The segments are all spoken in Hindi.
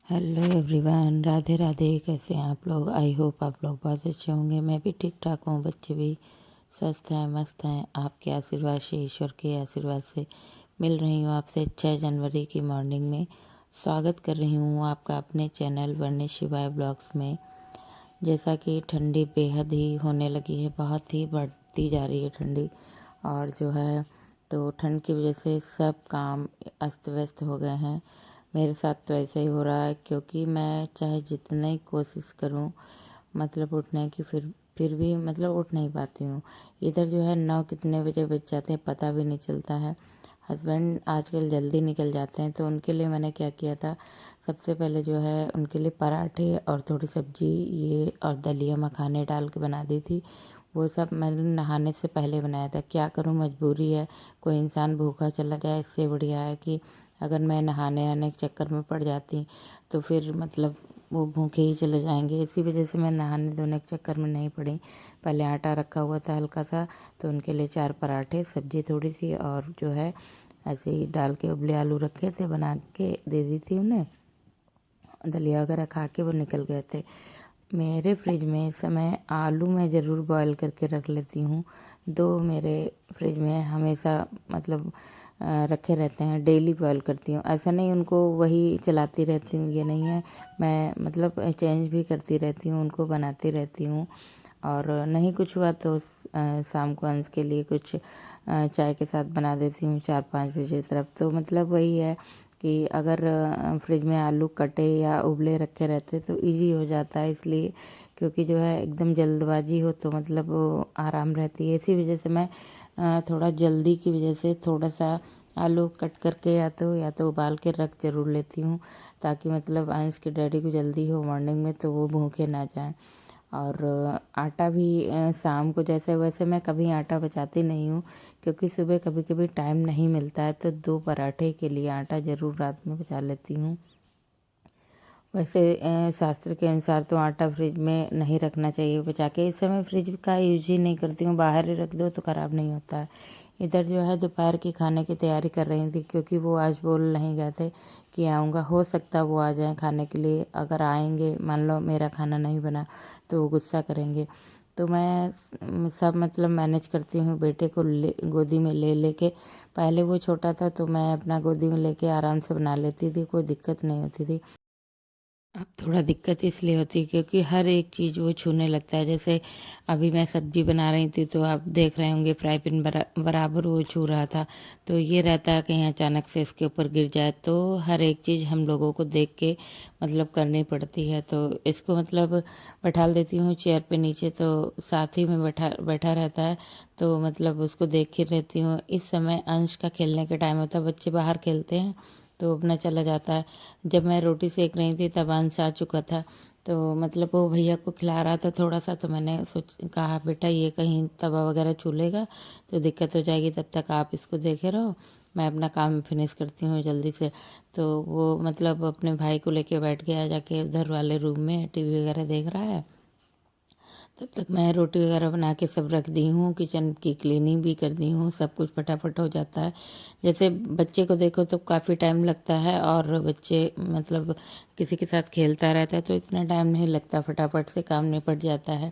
Hello everyone, Radhe Radhe. कैसे हैं आप लोग? आई होप आप लोग बहुत अच्छे होंगे। मैं भी ठीक ठाक हूँ, बच्चे भी स्वस्थ हैं, मस्त हैं। आपके आशीर्वाद से, ईश्वर के आशीर्वाद से मिल रही हूँ आपसे। 6 जनवरी की मॉर्निंग में स्वागत कर रही हूँ आपका अपने चैनल वर्णित शिवाय ब्लॉग्स में। जैसा कि ठंडी बेहद ही होने लगी है, बहुत ही बढ़ती जा रही है ठंडी। और जो है तो ठंड की वजह से सब काम अस्त व्यस्त हो गए हैं। मेरे साथ तो ऐसा ही हो रहा है, क्योंकि मैं चाहे जितनी कोशिश करूं मतलब उठने की, फिर भी मतलब उठ नहीं पाती हूँ। इधर जो है 9 कितने बजे बज जाते हैं पता भी नहीं चलता है। हस्बैंड आजकल जल्दी निकल जाते हैं, तो उनके लिए मैंने क्या किया था, सबसे पहले जो है उनके लिए पराठे और थोड़ी सब्जी ये और दलिया मखाने डाल के बना दी थी। वो सब मैंने नहाने से पहले बनाया था। क्या करूँ, मजबूरी है। कोई इंसान भूखा चला जाए, इससे बढ़िया है कि अगर मैं नहाने आने के चक्कर में पड़ जाती तो फिर मतलब वो भूखे ही चले जाएंगे। इसी वजह से मैं नहाने धोने के चक्कर में नहीं पड़ी। पहले आटा रखा हुआ था हल्का सा, तो उनके लिए 4 पराठे, सब्जी थोड़ी सी और जो है ऐसे ही डाल के उबले आलू रखे थे, बना के दे दी थी उन्हें। दलिया वगैरह खा के वो निकल गए थे। मेरे फ्रिज में इस समय आलू मैं ज़रूर बॉयल करके रख लेती हूँ। 2 मेरे फ्रिज में हमेशा मतलब रखे रहते हैं, डेली बॉयल करती हूँ। ऐसा नहीं उनको वही चलाती रहती हूँ, ये नहीं है। मैं मतलब चेंज भी करती रहती हूँ, उनको बनाती रहती हूँ। और नहीं कुछ हुआ तो शाम को अंश के लिए कुछ चाय के साथ बना देती हूँ 4-5 बजे तरफ। तो मतलब वही है कि अगर फ्रिज में आलू कटे या उबले रखे रहते तो इजी हो जाता है, इसलिए क्योंकि जो है एकदम जल्दबाजी हो तो मतलब वो आराम रहती है। इसी वजह से मैं थोड़ा जल्दी की वजह से थोड़ा सा आलू कट करके या तो उबाल के रख ज़रूर लेती हूँ, ताकि मतलब अंश के डैडी को जल्दी हो मॉर्निंग में तो वो भूखे ना जाएं। और आटा भी शाम को जैसे वैसे मैं कभी आटा बचाती नहीं हूँ, क्योंकि सुबह कभी कभी टाइम नहीं मिलता है, तो 2 पराठे के लिए आटा ज़रूर रात में बचा लेती हूँ। वैसे शास्त्र के अनुसार तो आटा फ्रिज में नहीं रखना चाहिए बचा के। इस समय फ्रिज का यूज ही नहीं करती हूँ, बाहर ही रख दो तो ख़राब नहीं होता है। इधर जो है दोपहर की खाने की तैयारी कर रही थी, क्योंकि वो आज बोल नहीं गए थे कि आऊँगा। हो सकता है वो आ जाएं खाने के लिए। अगर आएंगे, मान लो मेरा खाना नहीं बना, तो वो गुस्सा करेंगे। तो मैं सब मतलब मैनेज करती हूँ। बेटे को गोदी में ले लेके, पहले वो छोटा था तो मैं अपना गोदी में लेके आराम से बना लेती थी, कोई दिक्कत नहीं होती थी। अब थोड़ा दिक्कत इसलिए होती है क्योंकि हर एक चीज़ वो छूने लगता है। जैसे अभी मैं सब्जी बना रही थी, तो आप देख रहे होंगे फ्राई पैन बराबर वो छू रहा था। तो ये रहता है कहीं अचानक से इसके ऊपर गिर जाए, तो हर एक चीज़ हम लोगों को देख के मतलब करनी पड़ती है। तो इसको मतलब बैठा देती हूँ चेयर पे नीचे, तो साथ ही में बैठा बैठा रहता है, तो मतलब उसको देख ही रहती हूँ। इस समय अंश का खेलने का टाइम होता है, बच्चे बाहर खेलते हैं तो अपना चला जाता है। जब मैं रोटी सेक रही थी तब अंश आ चुका था, तो मतलब वो भैया को खिला रहा था थोड़ा सा। तो मैंने कहा बेटा ये कहीं तवा वगैरह छू लेगा तो दिक्कत हो जाएगी, तब तक आप इसको देखे रहो, मैं अपना काम फिनिश करती हूँ जल्दी से। तो वो मतलब अपने भाई को लेके बैठ गया, जाके उधर वाले रूम में टीवी वगैरह देख रहा है। तब तक मैं रोटी वगैरह बना के सब रख दी हूँ, किचन की क्लीनिंग भी कर दी हूँ, सब कुछ फटाफट हो जाता है। जैसे बच्चे को देखो तो काफ़ी टाइम लगता है, और बच्चे मतलब किसी के साथ खेलता रहता है तो इतना टाइम नहीं लगता, फटाफट से काम निपट जाता है।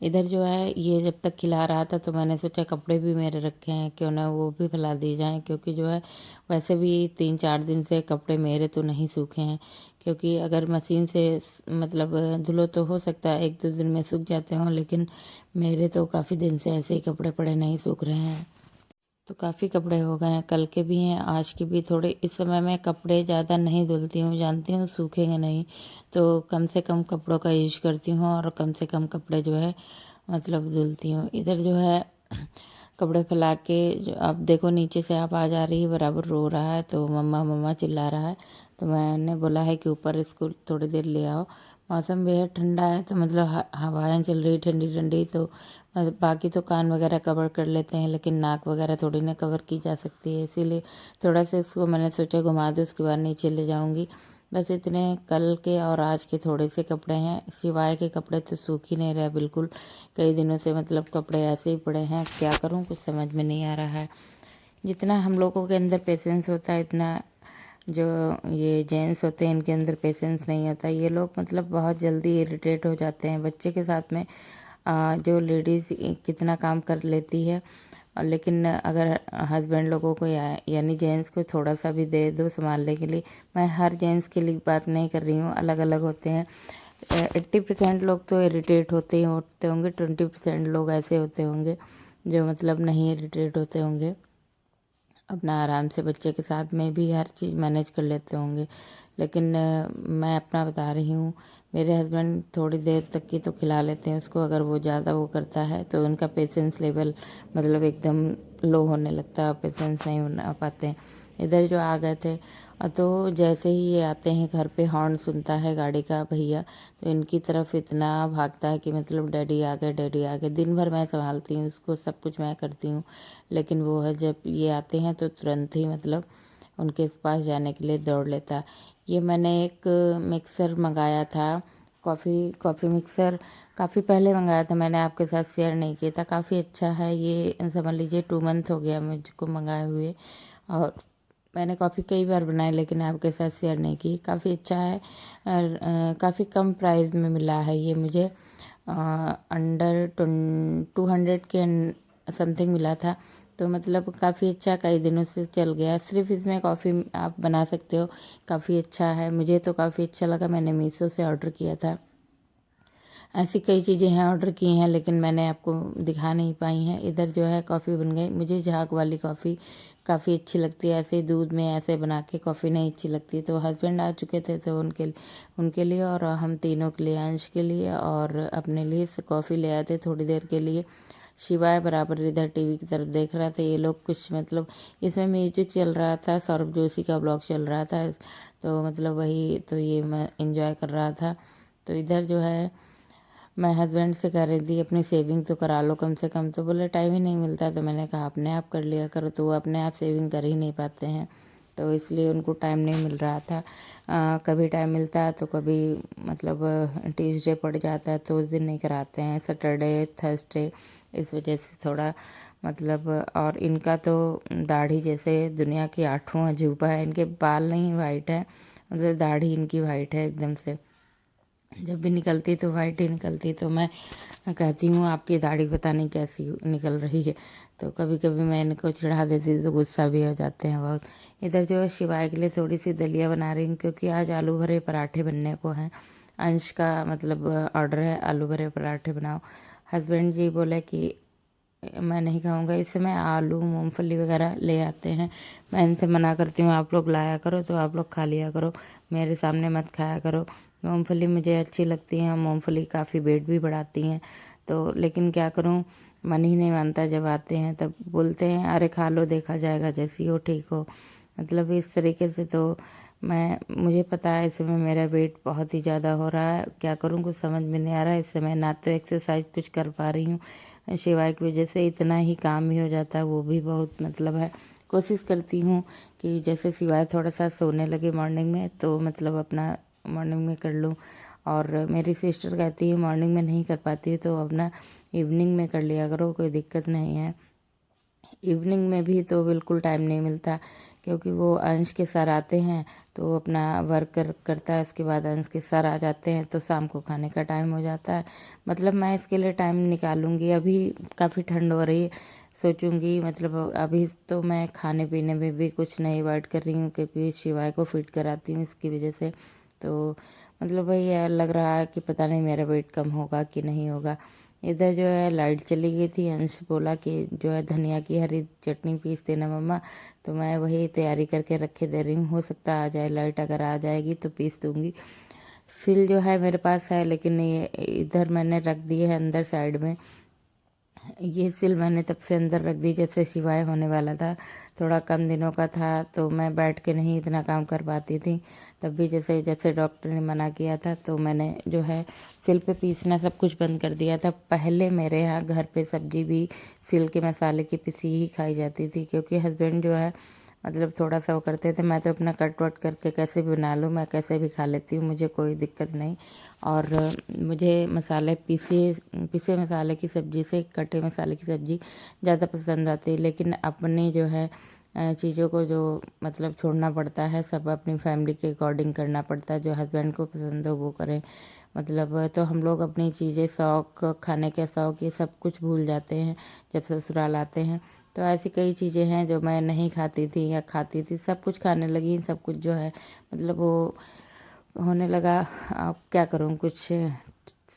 इधर जो है ये जब तक खिला रहा था तो मैंने सोचा कपड़े भी मेरे रखे हैं, क्यों ना वो भी फैला दिए जाएं, क्योंकि जो है वैसे भी 3-4 दिन से कपड़े मेरे तो नहीं सूखे हैं। क्योंकि अगर मशीन से मतलब धुलो तो हो सकता है 1-2 दिन में सूख जाते हों, लेकिन मेरे तो काफ़ी दिन से ऐसे ही कपड़े पड़े नहीं सूख रहे हैं। तो काफ़ी कपड़े हो गए हैं, कल के भी हैं, आज के भी थोड़े। इस समय मैं कपड़े ज़्यादा नहीं धुलती हूँ, जानती हूँ सूखेंगे नहीं, तो कम से कम कपड़ों का यूज करती हूँ और कम से कम कपड़े जो है मतलब धुलती हूँ। इधर जो है कपड़े फैला के, जो आप देखो नीचे से आवाज़ आ रही है, बराबर रो रहा है, तो मम्मा मम्मा चिल्ला रहा है। तो मैंने बोला है कि ऊपर इसको थोड़ी देर ले आओ। मौसम बेहद ठंडा है, तो मतलब हवाएं चल रही ठंडी ठंडी, तो मतलब बाकी तो कान वगैरह कवर कर लेते हैं, लेकिन नाक वगैरह थोड़ी ना कवर की जा सकती है, इसीलिए थोड़ा सा इसको मैंने सोचा घुमा दूँ, उसके बाद नीचे ले जाऊँगी। बस इतने कल के और आज के थोड़े से कपड़े हैं, सिवाय के कपड़े तो सूख ही नहीं रहे बिल्कुल। कई दिनों से मतलब कपड़े ऐसे ही पड़े हैं, क्या करूं कुछ समझ में नहीं आ रहा है। जितना हम लोगों के अंदर पेशेंस होता है, इतना जो ये जेंट्स होते हैं इनके अंदर पेशेंस नहीं आता। ये लोग मतलब बहुत जल्दी इरिटेट हो जाते हैं बच्चे के साथ में। जो लेडीज़ कितना काम कर लेती है, और लेकिन अगर हस्बैंड लोगों को यानी जेंट्स को थोड़ा सा भी दे दो संभालने के लिए, मैं हर जेंट्स के लिए बात नहीं कर रही हूँ, अलग अलग होते हैं। 80% लोग तो इरिटेट होते ही होते होंगे, 20% लोग ऐसे होते होंगे जो मतलब नहीं इरिटेट होते होंगे, अपना आराम से बच्चे के साथ में भी हर चीज़ मैनेज कर लेते होंगे। लेकिन मैं अपना बता रही हूँ, मेरे हस्बैंड थोड़ी देर तक की तो खिला लेते हैं उसको, अगर वो ज़्यादा वो करता है तो उनका पेशेंस लेवल मतलब एकदम लो होने लगता है, पेशेंस नहीं बना पाते हैं। इधर जो आ गए थे तो जैसे ही ये आते हैं घर पे हॉर्न सुनता है गाड़ी का भैया, तो इनकी तरफ इतना भागता है कि मतलब डैडी आ गए, डैडी आ गए। दिन भर मैं संभालती हूँ उसको, सब कुछ मैं करती हूँ, लेकिन वो है जब ये आते हैं तो तुरंत ही मतलब उनके पास जाने के लिए दौड़ लेता है। ये मैंने एक मिक्सर मंगाया था, कॉफ़ी मिक्सर, काफ़ी पहले मंगाया था मैंने, आपके साथ शेयर नहीं किया था। काफ़ी अच्छा है ये, समझ लीजिए 2 मंथ हो गया मुझको मंगाए हुए, और मैंने कॉफ़ी कई बार बनाई लेकिन आपके साथ शेयर नहीं की। काफ़ी अच्छा है और काफ़ी कम प्राइस में मिला है ये मुझे, अंडर 200 के समथिंग मिला था। तो मतलब काफ़ी अच्छा, कई दिनों से चल गया। सिर्फ इसमें कॉफ़ी आप बना सकते हो, काफ़ी अच्छा है, मुझे तो काफ़ी अच्छा लगा। मैंने मीशो से ऑर्डर किया था। ऐसी कई चीज़ें हैं ऑर्डर की हैं लेकिन मैंने आपको दिखा नहीं पाई हैं। इधर जो है कॉफ़ी बन गई, मुझे झाग वाली कॉफ़ी काफ़ी अच्छी लगती है, ऐसे दूध में ऐसे बना के कॉफ़ी नहीं अच्छी लगती। तो हस्बैंड आ चुके थे तो उनके लिए और हम तीनों के लिए, अंश के लिए और अपने लिए कॉफ़ी ले आए थे थोड़ी देर के लिए। शिवाय बराबर इधर टीवी की तरफ देख रहा था। ये लोग कुछ मतलब इसमें म्यूजिक चल रहा था, सौरभ जोशी का ब्लॉग चल रहा था, तो मतलब वही तो ये मैं इंजॉय कर रहा था। तो इधर जो है मैं हस्बैंड से कह रही थी अपनी सेविंग तो करा लो कम से कम, तो बोले टाइम ही नहीं मिलता। तो मैंने कहा अपने आप कर लिया करो, तो वो अपने आप सेविंग कर ही नहीं पाते हैं, तो इसलिए उनको टाइम नहीं मिल रहा था। कभी टाइम मिलता है तो कभी मतलब ट्यूसडे पड़ जाता है तो उस दिन नहीं कराते हैं, सैटरडे थर्सडे, इस वजह से थोड़ा मतलब। और इनका तो दाढ़ी जैसे दुनिया की 8वां अजूबा है, इनके बाल नहीं वाइट है, मतलब दाढ़ी इनकी वाइट है एकदम से, जब भी निकलती तो वाइट ही निकलती। तो मैं कहती हूँ आपकी दाढ़ी पता नहीं कैसी निकल रही है, तो कभी कभी मैं इनको चिढ़ा देती तो गुस्सा भी हो जाते हैं बहुत। इधर जो है शिवाय के लिए थोड़ी सी दलिया बना रही हूँ क्योंकि आज आलू भरे पराठे बनने को हैं। अंश का मतलब ऑर्डर है आलू भरे पराठे बनाओ। हस्बैंड जी बोले कि मैं नहीं खाऊंगा, इस समय आलू मूंगफली वगैरह ले आते हैं, मैं इनसे मना करती हूँ आप लोग लाया करो तो आप लोग खा लिया करो, मेरे सामने मत खाया करो। मूंगफली मुझे अच्छी लगती है, मूंगफली काफ़ी वेट भी बढ़ाती हैं, तो लेकिन क्या करूँ, मन ही नहीं मानता। जब आते हैं तब बोलते हैं अरे खा लो, देखा जाएगा, जैसी हो ठीक हो, मतलब इस तरीके से। तो मुझे पता है इस समय मेरा वेट बहुत ही ज़्यादा हो रहा है, क्या करूँ कुछ समझ में नहीं आ रहा है। इस समय ना तो एक्सरसाइज कुछ कर पा रही हूँ, शिवाय की वजह से इतना ही काम ही हो जाता है, वो भी बहुत मतलब है। कोशिश करती हूँ कि जैसे सिवाय थोड़ा सा सोने लगे मॉर्निंग में तो मतलब अपना मॉर्निंग में कर लूँ, और मेरी सिस्टर कहती है मॉर्निंग में नहीं कर पाती तो अपना इवनिंग में कर लिया करो, कोई दिक्कत नहीं है। इवनिंग में भी तो बिल्कुल टाइम नहीं मिलता क्योंकि वो अंश के सर आते हैं तो वो अपना वर्क करता है, उसके बाद अंश के सर आ जाते हैं तो शाम को खाने का टाइम हो जाता है। मतलब मैं इसके लिए टाइम निकालूंगी, अभी काफ़ी ठंड हो रही है, सोचूंगी मतलब अभी तो मैं खाने पीने में भी कुछ नहीं अवॉइड कर रही हूँ क्योंकि शिवाय को फिट कराती हूँ इसकी वजह से। तो मतलब वही लग रहा है कि पता नहीं मेरा वेट कम होगा कि नहीं होगा। इधर जो है लाइट चली गई थी, अंश बोला कि जो है धनिया की हरी चटनी पीस देना मम्मा, तो मैं वही तैयारी करके रखे दे रही हूँ, हो सकता आ जाए लाइट, अगर आ जाएगी तो पीस दूँगी। सिल जो है मेरे पास है लेकिन ये इधर मैंने रख दी है अंदर साइड में, ये सिल मैंने तब से अंदर रख दी जब से शिवाय होने वाला था, थोड़ा कम दिनों का था तो मैं बैठ के नहीं इतना काम कर पाती थी। तब भी जैसे जब से डॉक्टर ने मना किया था तो मैंने जो है सिल पे पीसना सब कुछ बंद कर दिया था। पहले मेरे यहाँ घर पे सब्जी भी सिल के मसाले की पिसी ही खाई जाती थी क्योंकि हस्बैंड जो है मतलब थोड़ा सा वो करते थे, मैं तो अपना कट वट करके कैसे भी बना लूँ, मैं कैसे भी खा लेती हूँ, मुझे कोई दिक्कत नहीं। और मुझे मसाले पिसे मसाले की सब्ज़ी से कटे मसाले की सब्ज़ी ज़्यादा पसंद आती है। लेकिन अपने जो है चीज़ों को जो मतलब छोड़ना पड़ता है, सब अपनी फैमिली के अकॉर्डिंग करना पड़ता है। जो हस्बैंड को पसंद हो वो करें, मतलब तो हम लोग अपनी चीज़ें, शौक, खाने के शौक, ये सब कुछ भूल जाते हैं जब ससुराल आते हैं। तो ऐसी कई चीज़ें हैं जो मैं नहीं खाती थी या खाती थी, सब कुछ खाने लगी। सब कुछ जो है मतलब वो होने लगा। अब क्या करूँ, कुछ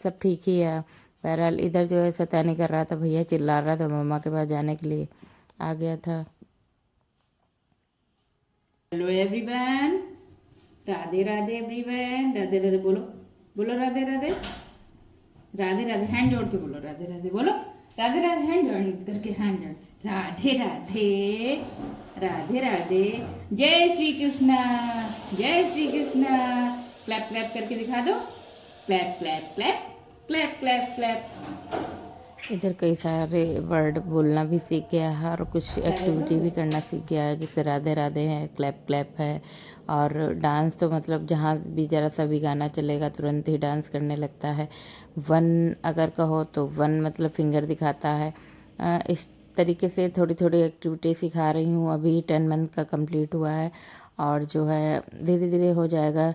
सब ठीक ही है। बहरहाल इधर जो है शैतानी कर रहा था, भैया चिल्ला रहा था, मम्मा के पास जाने के लिए आ गया था। Hello everyone, Radhe Radhe everyone, Radhe Radhe बोलो, बोलो राधे राधे, राधे राधे हैंड जोड़ के बोलो, राधे राधे बोलो, राधे राधे हैंड जोड़ करके, हैंड जोड़, राधे राधे, राधे राधे, जय श्री कृष्णा, जय श्री कृष्णा। क्लैप क्लैप करके दिखा दो, clap clap clap clap clap clap. इधर कई सारे वर्ड बोलना भी सीख गया है और कुछ एक्टिविटी भी करना सीख गया है, जैसे राधे राधे है, क्लैप क्लैप है। और डांस तो मतलब जहाँ भी ज़रा सा भी गाना चलेगा तुरंत ही डांस करने लगता है। वन अगर कहो तो वन मतलब फिंगर दिखाता है। इस तरीके से थोड़ी थोड़ी एक्टिविटी सिखा रही हूँ। अभी 10 मंथ का कंप्लीट हुआ है और जो है धीरे धीरे हो जाएगा।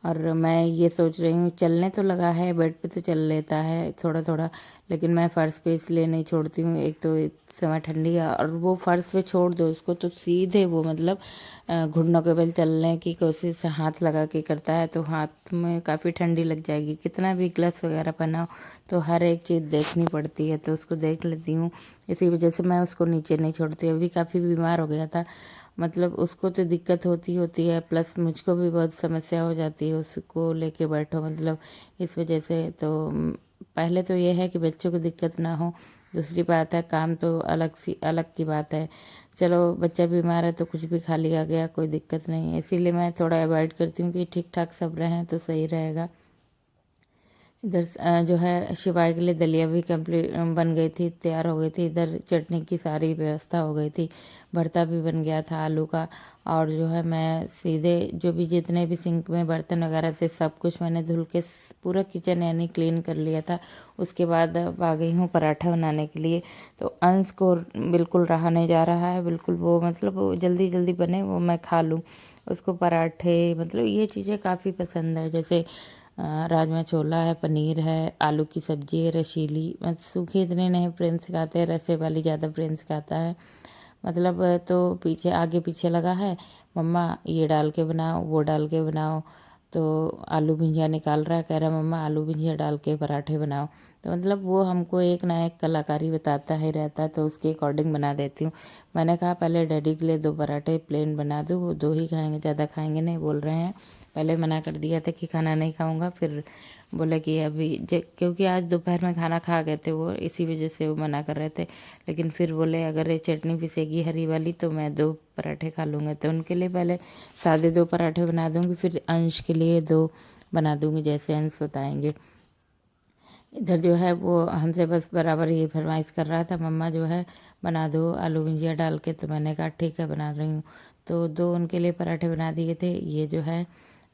और मैं ये सोच रही हूँ, चलने तो लगा है, बेड पे तो चल लेता है थोड़ा थोड़ा, लेकिन मैं फ़र्श पे इसलिए नहीं छोड़ती हूँ। एक तो इस समय ठंडी है और वो फ़र्श पे छोड़ दो उसको तो सीधे वो मतलब घुटनों के बल चलने की कोशिश हाथ लगा के करता है, तो हाथ में काफ़ी ठंडी लग जाएगी। कितना भी ग्लव्स वगैरह पहनाओ तो हर एक चीज़ देखनी पड़ती है, तो उसको देख लेती हूँ। इसी वजह से मैं उसको नीचे नहीं छोड़ती। अभी काफ़ी बीमार हो गया था, मतलब उसको तो दिक्कत होती है, प्लस मुझको भी बहुत समस्या हो जाती है उसको लेके बैठो, मतलब इस वजह से। तो पहले तो ये है कि बच्चों को दिक्कत ना हो, दूसरी बात है काम तो अलग की बात है। चलो बच्चा बीमार है तो कुछ भी खा लिया गया, कोई दिक्कत नहीं है, इसीलिए मैं थोड़ा अवॉइड करती हूँ कि ठीक ठाक सब रहें तो सही रहेगा। इधर जो है शिवाय के लिए दलिया भी कंप्लीट बन गई थी, तैयार हो गई थी। इधर चटनी की सारी व्यवस्था हो गई थी, भरता भी बन गया था आलू का। और जो है मैं सीधे जो भी जितने भी सिंक में बर्तन वगैरह थे सब कुछ मैंने धुल के पूरा किचन यानी क्लीन कर लिया था। उसके बाद अब आ गई हूँ पराठा बनाने के लिए। तो अंश को बिल्कुल रहा नहीं जा रहा है, बिल्कुल वो मतलब वो जल्दी जल्दी बने वो मैं खा लूँ। उसको पराठे मतलब ये चीज़ें काफ़ी पसंद है, जैसे राजमा छोला है, पनीर है, आलू की सब्जी है रसीली, मतलब सूखी इतने नहीं प्रेम से खाते हैं, रसे वाली ज़्यादा प्रेम से खाता है। मतलब तो पीछे आगे पीछे लगा है, मम्मा ये डाल के बनाओ, वो डाल के बनाओ। तो आलू भुजिया निकाल रहा है, कह रहा है मम्मा आलू भुजिया डाल के पराठे बनाओ। तो मतलब वो हमको एक ना एक कलाकारी बताता ही रहता है, तो उसके अकॉर्डिंग बना देती हूँ। मैंने कहा पहले डैडी के लिए 2 पराठे प्लेन बना दूँ, वो 2 ही खाएंगे, ज़्यादा खाएंगे नहीं, बोल रहे हैं। पहले मना कर दिया था कि खाना नहीं खाऊंगा, फिर बोले कि अभी क्योंकि आज दोपहर में खाना खा गए थे वो, इसी वजह से वो मना कर रहे थे। लेकिन फिर बोले अगर ये चटनी पिसेगी हरी वाली तो मैं 2 पराठे खा लूँगा, तो उनके लिए पहले सादे 2 पराठे बना दूँगी, फिर अंश के लिए 2 बना दूँगी जैसे अंश बताएंगे। इधर जो है वो हमसे बस बराबर ये फरमाइश कर रहा था, मम्मा जो है बना दो आलू भुजिया डाल के, तो मैंने कहा ठीक है बना रही हूँ। तो 2 उनके लिए पराठे बना दिए थे। ये जो है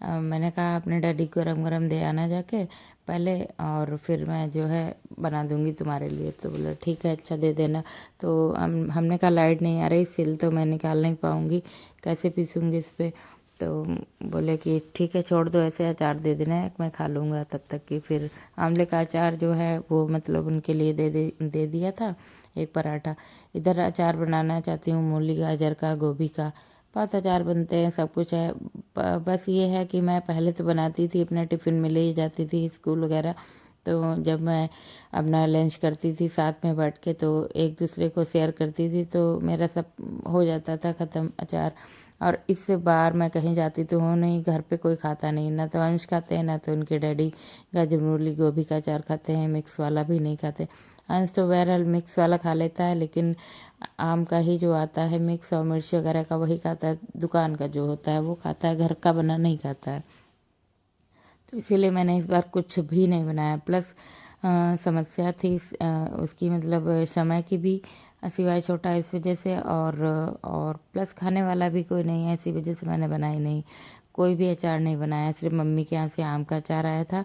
मैंने कहा अपने डैडी को गरम गरम दे आना जाके पहले, और फिर मैं जो है बना दूँगी तुम्हारे लिए। तो बोला ठीक है अच्छा दे देना। तो हमने कहा लाइट नहीं आ रही, सिल तो मैं निकाल नहीं पाऊँगी, कैसे पीसूँगी इस पर। तो बोले कि ठीक है छोड़ दो ऐसे, अचार दे देना है मैं खा लूँगा तब तक की। फिर आंवले का अचार जो है वो मतलब उनके लिए दे दिया था एक पराठा। इधर अचार बनाना चाहती हूँ मूली गाजर का, गोभी का, बहुत अचार बनते हैं, सब कुछ है। बस ये है कि मैं पहले तो बनाती थी अपने टिफ़िन में ले जाती थी स्कूल वगैरह, तो जब मैं अपना लंच करती थी साथ में बैठ के तो एक दूसरे को शेयर करती थी, तो मेरा सब हो जाता था ख़त्म अचार। और इससे बाहर मैं कहीं जाती तो हूँ नहीं, घर पे कोई खाता नहीं, ना तो अंश खाते हैं ना तो उनके डैडी गाजर मूली गोभी का अचार खाते हैं, मिक्स वाला भी नहीं खाते। अंश तो बहरहाल मिक्स वाला खा लेता है, लेकिन आम का ही जो आता है मिक्स और मिर्च वगैरह का वही खाता है, दुकान का जो होता है वो खाता है, घर का बना नहीं खाता है। तो इसीलिए मैंने इस बार कुछ भी नहीं बनाया। प्लस समस्या थी उसकी मतलब समय की भी, सिवाय छोटा इस वजह से, और प्लस खाने वाला भी कोई नहीं है, इसी वजह से मैंने बनाई नहीं। कोई भी अचार नहीं बनाया, सिर्फ मम्मी के यहाँ से आम का अचार आया था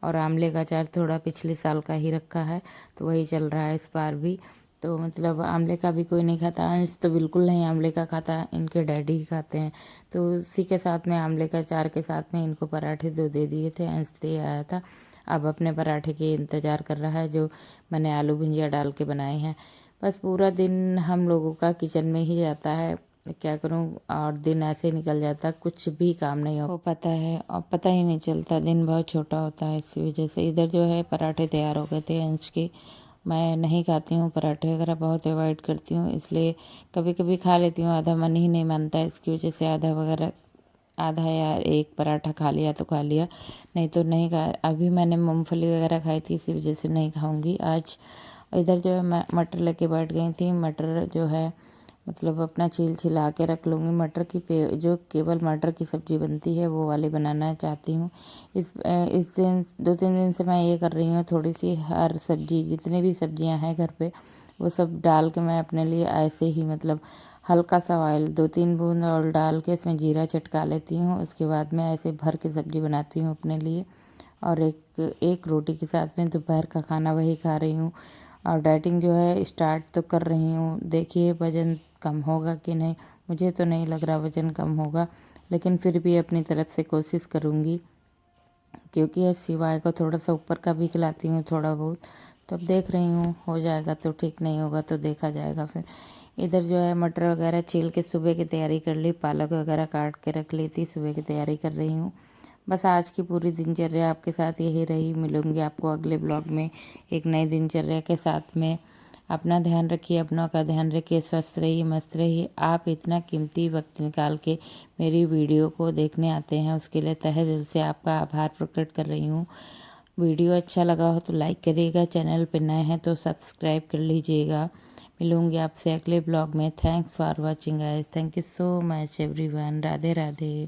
और आंवले का अचार थोड़ा पिछले साल का ही रखा है, तो वही चल रहा है इस बार भी। तो मतलब आंवले का भी कोई नहीं खाता। अंश तो बिल्कुल नहीं आंवले का खाता, इनके डैडी ही खाते हैं। तो उसी के साथ में आंवले का अचार के साथ में इनको पराठे दो दे दिए थे। अंश दे आया था, अब अपने पराठे के इंतज़ार कर रहा है जो मैंने आलू भुजिया डाल के बनाए हैं। बस पूरा दिन हम लोगों का किचन में ही जाता है, क्या करूं, और दिन ऐसे निकल जाता, कुछ भी काम नहीं हो पाता है और पता ही नहीं चलता, दिन बहुत छोटा होता है। इसी वजह से इधर जो है पराठे तैयार हो गए थे अंश के। मैं नहीं खाती हूँ पराठे वगैरह, बहुत अवॉइड करती हूँ, इसलिए कभी कभी खा लेती हूँ, आधा मन ही नहीं मानता है, इसकी वजह से आधा वगैरह, आधा या एक पराठा खा लिया तो खा लिया, नहीं तो नहीं खा। अभी मैंने मूंगफली वगैरह खाई थी, इसी वजह से नहीं खाऊंगी आज। इधर जो है मैं मटर लेके बैठ गई थी। मटर जो है मतलब अपना छील छिला के रख लूँगी। मटर की जो केवल मटर की सब्ज़ी बनती है वो वाली बनाना चाहती हूँ। इस दिन 2-3 दिन से मैं ये कर रही हूँ, थोड़ी सी हर सब्ज़ी, जितनी भी सब्ज़ियाँ हैं घर पे, वो सब डाल के मैं अपने लिए ऐसे ही मतलब हल्का सा ऑयल 2-3 बूंद ऑयल डाल के इसमें जीरा चटका लेती हूँ। उसके बाद मैं ऐसे भर के सब्ज़ी बनाती हूँ अपने लिए, और एक रोटी के साथ में दोपहर का खाना वही खा रही हूँ। और डाइटिंग जो है स्टार्ट तो कर रही हूँ, देखिए वज़न कम होगा कि नहीं। मुझे तो नहीं लग रहा वज़न कम होगा, लेकिन फिर भी अपनी तरफ से कोशिश करूँगी, क्योंकि अब शिवाय को थोड़ा सा ऊपर का भी खिलाती हूँ थोड़ा बहुत। तो अब देख रही हूँ, हो जाएगा तो ठीक, नहीं होगा तो देखा जाएगा फिर। इधर जो है मटर वगैरह छील के सुबह की तैयारी कर ली, पालक वगैरह काट के रख ली थी, सुबह की तैयारी कर रही हूँ। बस आज की पूरी दिनचर्या आपके साथ यही रही। मिलूंगी आपको अगले ब्लॉग में एक नई दिनचर्या के साथ में। अपना ध्यान रखिए, अपनों का ध्यान रखिए, स्वस्थ रहिए, मस्त रहिए। आप इतना कीमती वक्त निकाल के मेरी वीडियो को देखने आते हैं, उसके लिए तहे दिल से आपका आभार प्रकट कर रही हूँ। वीडियो अच्छा लगा हो तो लाइक करिएगा, चैनल पर नए हैं तो सब्सक्राइब कर लीजिएगा। मिलूंगी आपसे अगले ब्लॉग में। Thanks for watching guys, thank you so much everyone. Radhe Radhe.